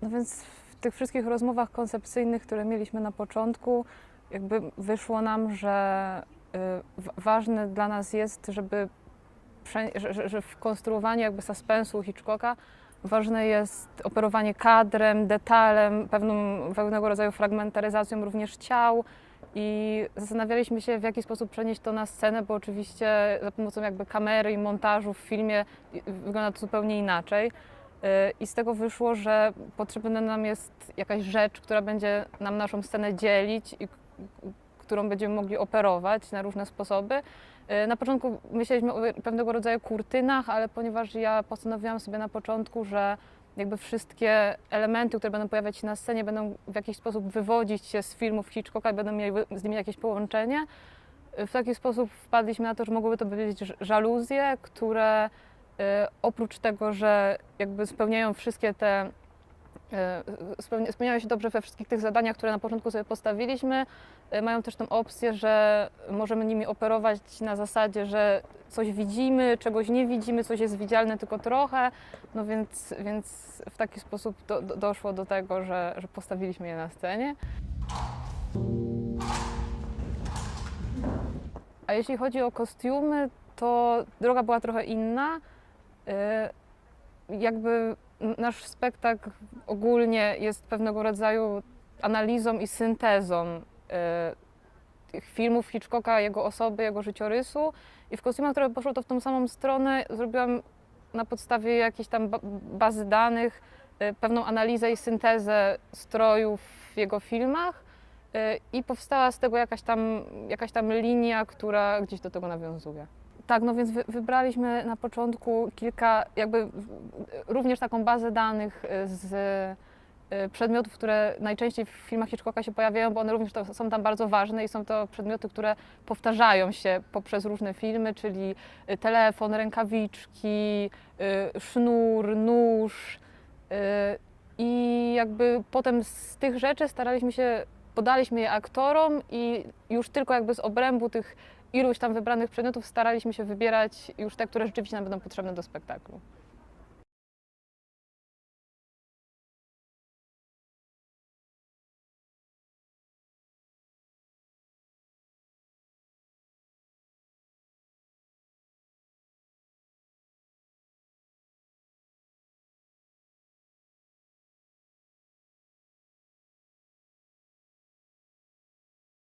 No więc w tych wszystkich rozmowach koncepcyjnych, które mieliśmy na początku, jakby wyszło nam, że ważne dla nas jest, że w konstruowaniu jakby suspensu Hitchcocka ważne jest operowanie kadrem, detalem, pewnego rodzaju fragmentaryzacją również ciał i zastanawialiśmy się, w jaki sposób przenieść to na scenę, bo oczywiście za pomocą jakby kamery i montażu w filmie wygląda to zupełnie inaczej. I z tego wyszło, że potrzebna nam jest jakaś rzecz, która będzie nam naszą scenę dzielić i którą będziemy mogli operować na różne sposoby. Na początku myśleliśmy o pewnego rodzaju kurtynach, ale ponieważ ja postanowiłam sobie na początku, że jakby wszystkie elementy, które będą pojawiać się na scenie, będą w jakiś sposób wywodzić się z filmów Hitchcocka i będą mieli z nimi jakieś połączenie, w taki sposób wpadliśmy na to, że mogłyby to być żaluzje, które oprócz tego, że jakby spełniają wszystkie te spełniają się dobrze we wszystkich tych zadaniach, które na początku sobie postawiliśmy. Mają też tę opcję, że możemy nimi operować na zasadzie, że coś widzimy, czegoś nie widzimy, coś jest widzialne tylko trochę. No więc w taki sposób doszło do tego, że postawiliśmy je na scenie. A jeśli chodzi o kostiumy, to droga była trochę inna. Jakby nasz spektakl ogólnie jest pewnego rodzaju analizą i syntezą tych filmów Hitchcocka, jego osoby, jego życiorysu. I w kostiumach, które poszło to w tą samą stronę, zrobiłam na podstawie jakiejś tam bazy danych pewną analizę i syntezę strojów w jego filmach i powstała z tego jakaś tam linia, która gdzieś do tego nawiązuje. Tak, no więc wybraliśmy na początku również taką bazę danych z przedmiotów, które najczęściej w filmach Hitchcocka się pojawiają, bo one również są tam bardzo ważne i są to przedmioty, które powtarzają się poprzez różne filmy, czyli telefon, rękawiczki, sznur, nóż i jakby potem z tych rzeczy podaliśmy je aktorom i już tylko jakby z obrębu tych iluś tam wybranych przedmiotów staraliśmy się wybierać już te, które rzeczywiście nam będą potrzebne do spektaklu.